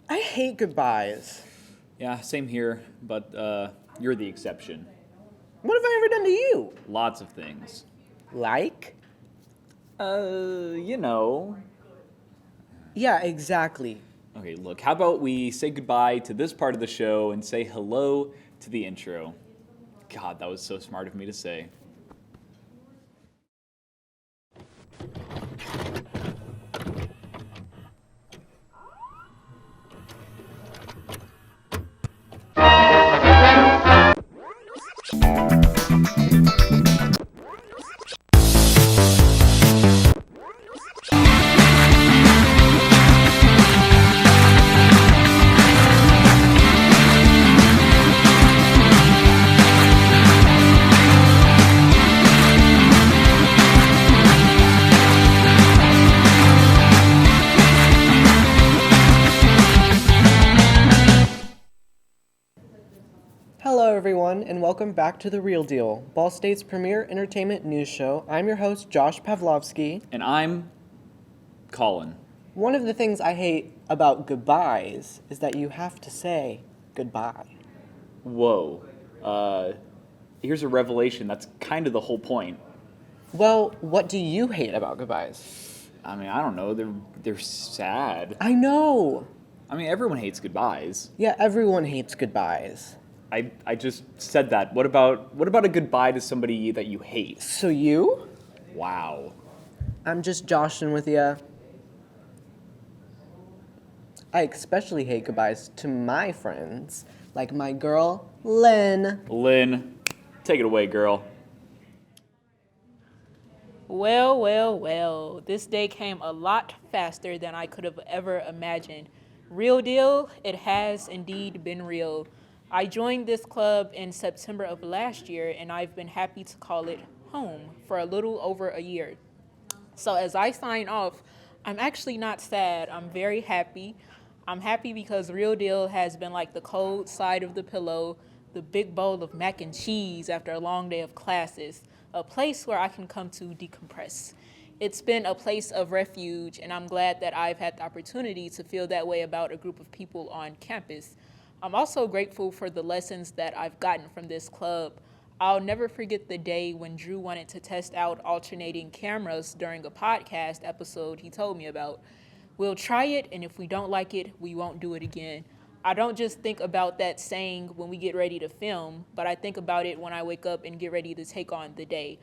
I hate goodbyes. Yeah, same here, but you're the exception. What have I ever done to you? Lots of things. Like? You know. Yeah, exactly. Okay, look, how about we say goodbye to this part of the show and say hello to the intro? God, that was so smart of me to say. Hello, everyone, and welcome back to The Real Deal, Ball State's premier entertainment news show. I'm your host, Josh Pavlovsky. And I'm Colin. One of the things I hate about goodbyes is that you have to say goodbye. Whoa. Here's a revelation. That's kind of the whole point. Well, what do you hate about goodbyes? I mean, I don't know. They're sad. I know! I mean, everyone hates goodbyes. Yeah, everyone hates goodbyes. I just said that. What about a goodbye to somebody that you hate? So you? Wow. I'm just joshing with ya. I especially hate goodbyes to my friends, like my girl, Lynn. Lynn, take it away, girl. Well. This day came a lot faster than I could have ever imagined. Real deal, it has indeed been real. I joined this club in September of last year, and I've been happy to call it home for a little over a year. So as I sign off, I'm actually not sad. I'm very happy. I'm happy because Real Deal has been like the cold side of the pillow, the big bowl of mac and cheese after a long day of classes, a place where I can come to decompress. It's been a place of refuge, and I'm glad that I've had the opportunity to feel that way about a group of people on campus. I'm also grateful for the lessons that I've gotten from this club. I'll never forget the day when Drew wanted to test out alternating cameras during a podcast episode he told me about. We'll try it, and if we don't like it, we won't do it again. I don't just think about that saying when we get ready to film, but I think about it when I wake up and get ready to take on the day.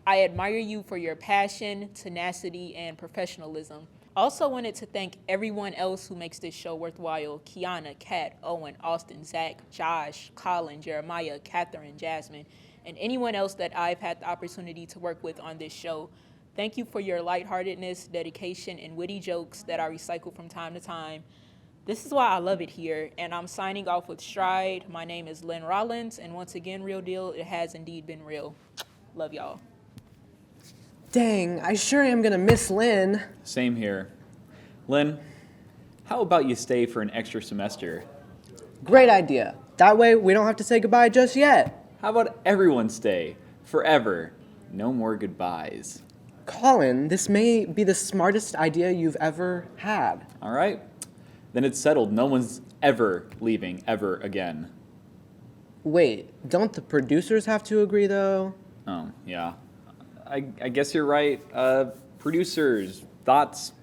I admire you for your passion, tenacity, and professionalism. Also wanted to thank everyone else who makes this show worthwhile. Kiana, Kat, Owen, Austin, Zach, Josh, Colin, Jeremiah, Catherine, Jasmine, and anyone else that I've had the opportunity to work with on this show. Thank you for your lightheartedness, dedication, and witty jokes that I recycle from time to time. This is why I love it here, and I'm signing off with Stride. My name is Lynn Rollins, and once again, Real Deal, it has indeed been real. Love y'all. Dang, I sure am gonna miss Lynn. Same here. Lynn, how about you stay for an extra semester? Great idea. That way we don't have to say goodbye just yet. How about everyone stay? Forever. No more goodbyes. Colin, this may be the smartest idea you've ever had. All right? Then it's settled. No one's ever leaving ever again. Wait, don't the producers have to agree though? Oh, yeah. I guess you're right. Producers, thoughts?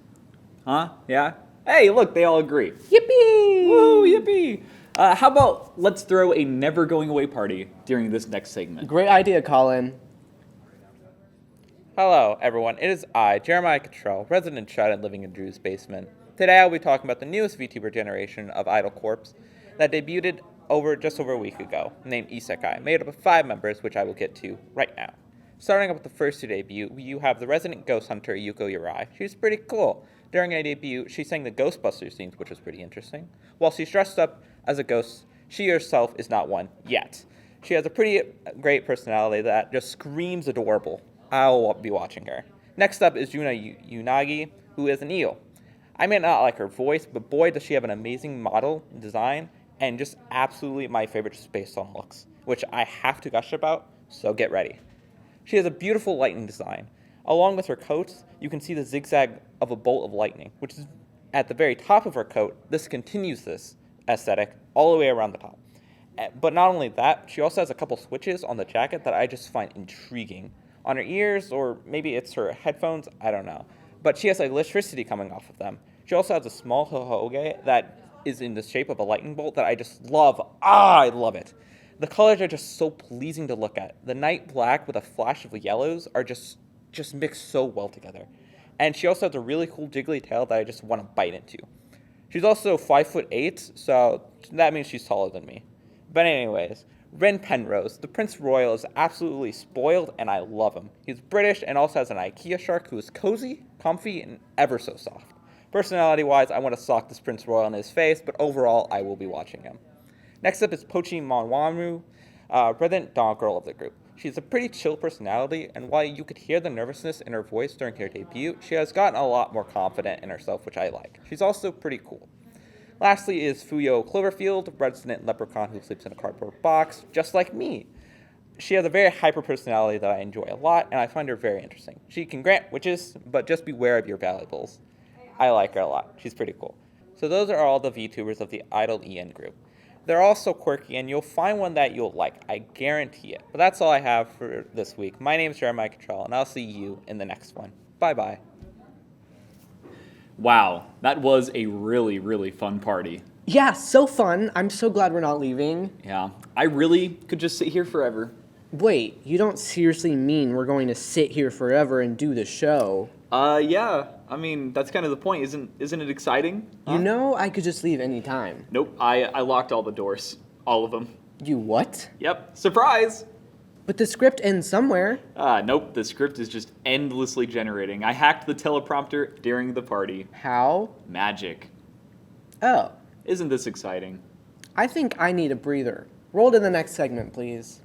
Huh? Yeah? Hey, look, they all agree. Yippee! Woo, yippee! How about let's throw a never going away party during this next segment? Great idea, Colin. Hello, everyone. It is I, Jeremiah Cottrell, resident shut-in living in Drew's basement. Today I'll be talking about the newest VTuber generation of Idol Corps that debuted just over a week ago, named Isekai, made up of 5 members, which I will get to right now. Starting up with the first to debut, you have the resident ghost hunter Yuko Yurai. She's pretty cool. During a debut, she sang the Ghostbusters themes, which was pretty interesting. While she's dressed up as a ghost, she herself is not one yet. She has a pretty great personality that just screams adorable. I'll be watching her. Next up is Juna Unagi, who is an eel. I may not like her voice, but boy does she have an amazing model, design, and just absolutely my favorite just based on looks, which I have to gush about, so get ready. She has a beautiful lightning design. Along with her coats, you can see the zigzag of a bolt of lightning, which is at the very top of her coat, this continues this aesthetic all the way around the top. But not only that, she also has a couple switches on the jacket that I just find intriguing. On her ears, or maybe it's her headphones, I don't know. But she has electricity coming off of them. She also has a small hohoge that is in the shape of a lightning bolt that I just love. I love it. The colors are just so pleasing to look at. The night black with a flash of yellows are just mixed so well together. And she also has a really cool jiggly tail that I just want to bite into. She's also 5'8", so that means she's taller than me. But anyways, Ren Penrose, the Prince Royal, is absolutely spoiled, and I love him. He's British and also has an IKEA shark who is cozy, comfy, and ever so soft. Personality-wise, I want to sock this Prince Royal in his face, but overall, I will be watching him. Next up is Pochi Monwamu, resident dog girl of the group. She's a pretty chill personality, and while you could hear the nervousness in her voice during her debut, she has gotten a lot more confident in herself, which I like. She's also pretty cool. Lastly is Fuyo Cloverfield, resident leprechaun who sleeps in a cardboard box, just like me. She has a very hyper personality that I enjoy a lot, and I find her very interesting. She can grant wishes, but just beware of your valuables. I like her a lot. She's pretty cool. So those are all the VTubers of the Idol EN group. They're all so quirky, and you'll find one that you'll like. I guarantee it. But that's all I have for this week. My name is Jeremiah Cottrell, and I'll see you in the next one. Bye-bye. Wow, that was a really, really fun party. Yeah, so fun. I'm so glad we're not leaving. Yeah, I really could just sit here forever. Wait, you don't seriously mean we're going to sit here forever and do the show? Yeah. I mean, that's kind of the point. Isn't it exciting? Huh? You know I could just leave any time. Nope, I locked all the doors. All of them. You what? Yep, surprise! But the script ends somewhere. Nope, the script is just endlessly generating. I hacked the teleprompter during the party. How? Magic. Oh, Isn't this exciting? I think I need a breather. Roll to the next segment, please.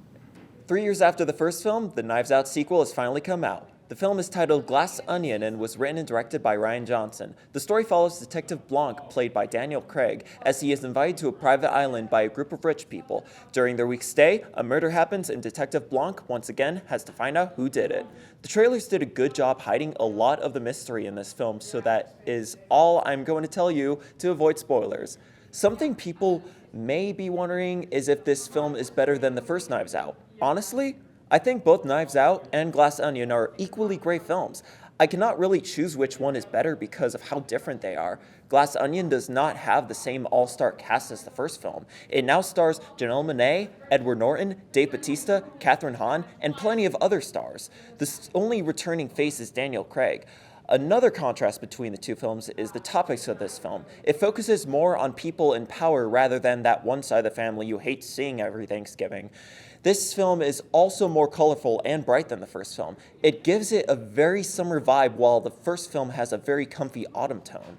3 years after the first film, the Knives Out sequel has finally come out. The film is titled Glass Onion and was written and directed by Rian Johnson. The story follows Detective Blanc, played by Daniel Craig, as he is invited to a private island by a group of rich people. During their week's stay, a murder happens and Detective Blanc, once again, has to find out who did it. The trailers did a good job hiding a lot of the mystery in this film, so that is all I'm going to tell you to avoid spoilers. Something people may be wondering is if this film is better than the first Knives Out. Honestly, I think both Knives Out and Glass Onion are equally great films. I cannot really choose which one is better because of how different they are. Glass Onion does not have the same all-star cast as the first film. It now stars Janelle Monáe, Edward Norton, Dave Bautista, Kathryn Hahn, and plenty of other stars. The only returning face is Daniel Craig. Another contrast between the two films is the topics of this film. It focuses more on people in power rather than that one side of the family you hate seeing every Thanksgiving. This film is also more colorful and bright than the first film. It gives it a very summer vibe while the first film has a very comfy autumn tone.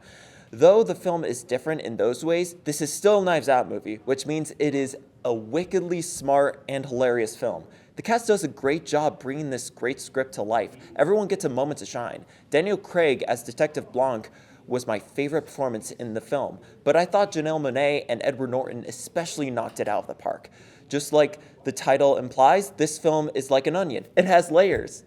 Though the film is different in those ways, this is still a Knives Out movie, which means it is a wickedly smart and hilarious film. The cast does a great job bringing this great script to life. Everyone gets a moment to shine. Daniel Craig as Detective Blanc was my favorite performance in the film, but I thought Janelle Monáe and Edward Norton especially knocked it out of the park. Just like the title implies, this film is like an onion. It has layers.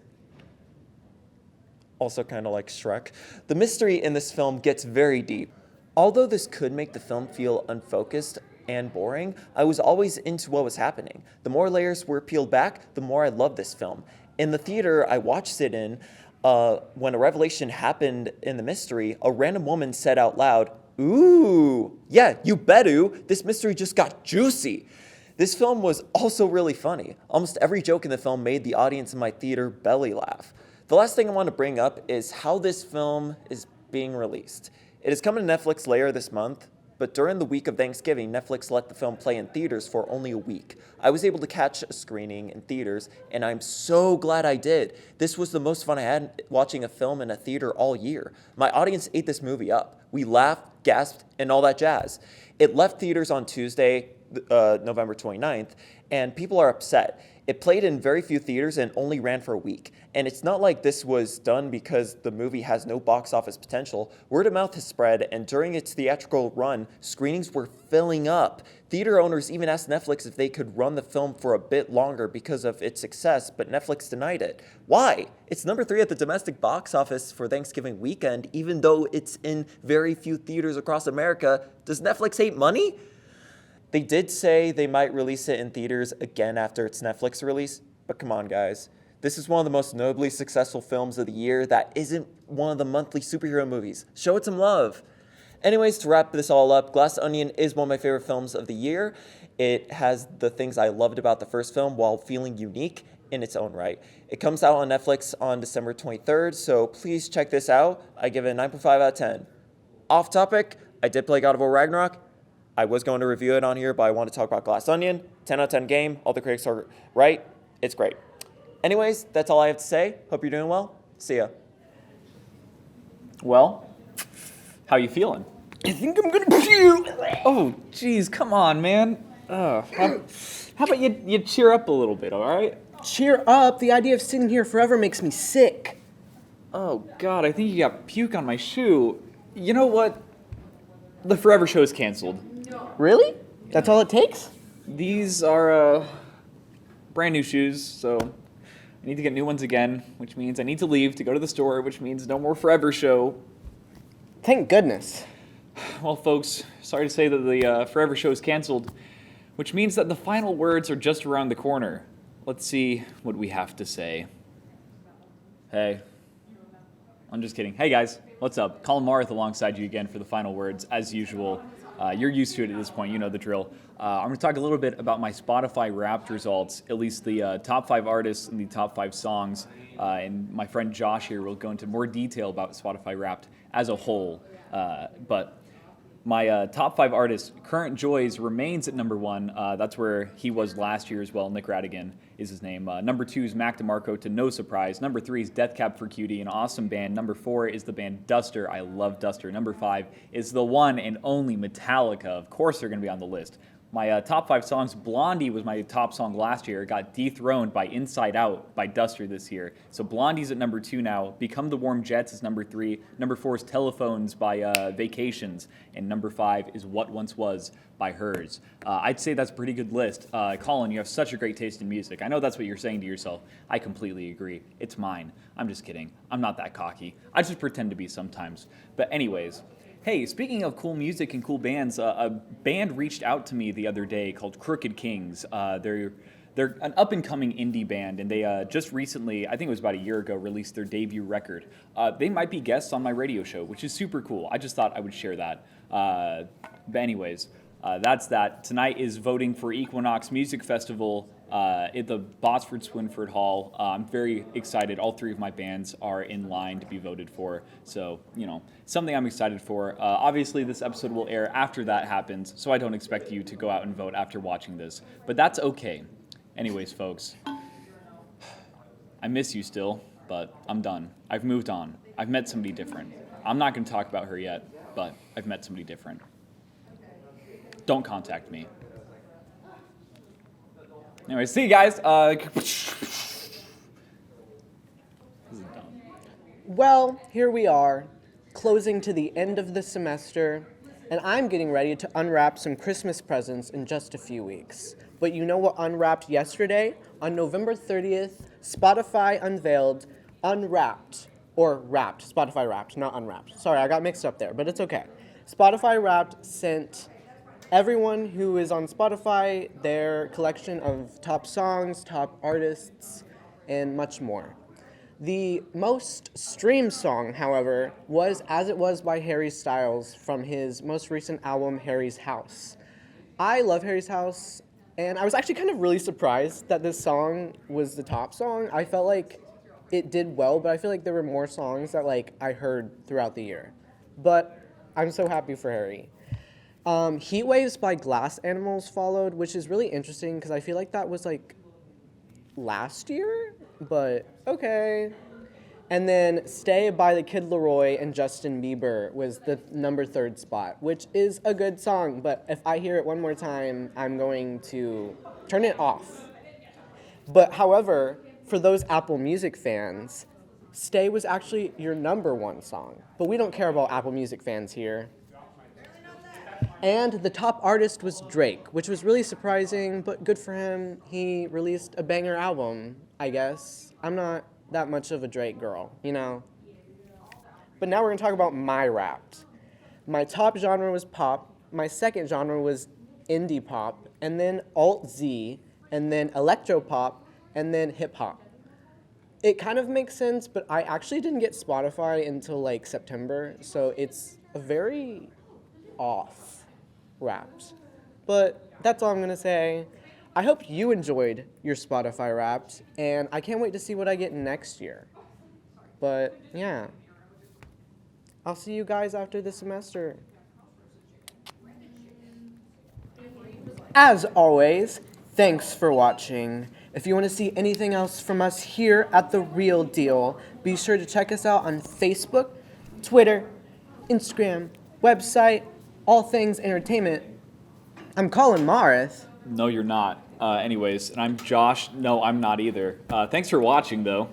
Also kind of like Shrek. The mystery in this film gets very deep. Although this could make the film feel unfocused and boring, I was always into what was happening. The more layers were peeled back, the more I loved this film. In the theater I watched it in, when a revelation happened in the mystery, a random woman said out loud, "Ooh, yeah, you bet-oo, this mystery just got juicy." This film was also really funny. Almost every joke in the film made the audience in my theater belly laugh. The last thing I want to bring up is how this film is being released. It is coming to Netflix later this month, but during the week of Thanksgiving, Netflix let the film play in theaters for only a week. I was able to catch a screening in theaters, and I'm so glad I did. This was the most fun I had watching a film in a theater all year. My audience ate this movie up. We laughed, gasped, and all that jazz. It left theaters on Tuesday, November 29th, and people are upset. It played in very few theaters and only ran for a week. And it's not like this was done because the movie has no box office potential. Word of mouth has spread, and during its theatrical run, screenings were filling up. Theater owners even asked Netflix if they could run the film for a bit longer because of its success, but Netflix denied it. Why? It's number 3 at the domestic box office for Thanksgiving weekend, even though it's in very few theaters across America. Does Netflix hate money? They did say they might release it in theaters again after its Netflix release, but come on, guys. This is one of the most notably successful films of the year that isn't one of the monthly superhero movies. Show it some love. Anyways, to wrap this all up, Glass Onion is one of my favorite films of the year. It has the things I loved about the first film while feeling unique in its own right. It comes out on Netflix on December 23rd, so please check this out. I give it a 9.5 out of 10. Off topic, I did play God of War Ragnarok. I was going to review it on here, but I want to talk about Glass Onion. 10 out of 10 game. All the critics are right. It's great. Anyways, that's all I have to say. Hope you're doing well. See ya. Well, how you feeling? I think I'm gonna puke. Oh, geez, come on, man. How about you cheer up a little bit, all right? Cheer up. The idea of sitting here forever makes me sick. Oh, God, I think you got puke on my shoe. You know what? The Forever show is canceled. Really? That's all it takes? These are brand new shoes, so I need to get new ones again, which means I need to leave to go to the store, which means no more Forever show. Thank goodness. Well, folks, sorry to say that the Forever show is canceled, which means that the final words are just around the corner. Let's see what we have to say. Hey. I'm just kidding. Hey, guys. What's up? Colin Marth alongside you again for the final words, as usual. You're used to it at this point. You know the drill. I'm going to talk a little bit about my Spotify Wrapped results, at least the top 5 artists and the top 5 songs. And my friend Josh here will go into more detail about Spotify Wrapped as a whole. But my top 5 artists, Current Joys remains at number 1. That's where he was last year as well. Nick Radigan is his name. Number 2 is Mac DeMarco, to no surprise. Number 3 is Death Cab for Cutie, an awesome band. Number 4 is the band Duster. I love Duster. Number 5 is the one and only Metallica. Of course they're going to be on the list. My top 5 songs, Blondie was my top song last year. It got dethroned by Inside Out by Duster this year. So Blondie's at number 2 now. Become the Warm Jets is number 3. Number 4 is Telephones by Vacations. And number 5 is What Once Was by Hers. I'd say that's a pretty good list. Colin, you have such a great taste in music. I know that's what you're saying to yourself. I completely agree. It's mine. I'm just kidding. I'm not that cocky. I just pretend to be sometimes. But anyways, hey, speaking of cool music and cool bands, a band reached out to me the other day called Crooked Kings. They're an up-and-coming indie band, and they just recently, I think it was about a year ago, released their debut record. They might be guests on my radio show, which is super cool. I just thought I would share that. But anyways, that's that. Tonight is voting for Equinox Music Festival at the Botsford Swinford Hall. I'm very excited. All 3 of my bands are in line to be voted for. So, something I'm excited for. Obviously, this episode will air after that happens, so I don't expect you to go out and vote after watching this. But that's okay. Anyways, folks, I miss you still, but I'm done. I've moved on. I've met somebody different. I'm not going to talk about her yet, but I've met somebody different. Don't contact me. Anyway, see you guys. This is dumb. Well, here we are, closing to the end of the semester, and I'm getting ready to unwrap some Christmas presents in just a few weeks. But you know what unwrapped yesterday? On November 30th, Spotify unveiled Unwrapped, or Wrapped, Spotify Wrapped, not Unwrapped. Sorry, I got mixed up there, but it's okay. Spotify Wrapped sent everyone who is on Spotify their collection of top songs, top artists, and much more. The most streamed song, however, was As It Was by Harry Styles from his most recent album, Harry's House. I love Harry's House, and I was actually kind of really surprised that this song was the top song. I felt like it did well, but I feel like there were more songs that I heard throughout the year. But I'm so happy for Harry. Heat Waves by Glass Animals followed, which is really interesting because I feel like that was last year, but okay. And then Stay by the Kid Laroi and Justin Bieber was the number 3 spot, which is a good song, but if I hear it one more time, I'm going to turn it off. But however, for those Apple Music fans, Stay was actually your #1 song. But we don't care about Apple Music fans here. And the top artist was Drake, which was really surprising, but good for him. He released a banger album, I guess. I'm not that much of a Drake girl, you know? But now we're gonna talk about my Wrapped. My top genre was pop, my second genre was indie pop, and then alt-Z, and then electropop, and then hip-hop. It kind of makes sense, but I actually didn't get Spotify until like September, so it's a very off Wrapped. But that's all I'm gonna say. I hope you enjoyed your Spotify Wrapped, and I can't wait to see what I get next year. But yeah, I'll see you guys after the semester. As always, thanks for watching. If you want to see anything else from us here at The Real Deal, be sure to check us out on Facebook, Twitter, Instagram, website, all things entertainment. I'm Colin Marith. No, you're not. Anyways, and I'm Josh. No, I'm not either. Thanks for watching, though.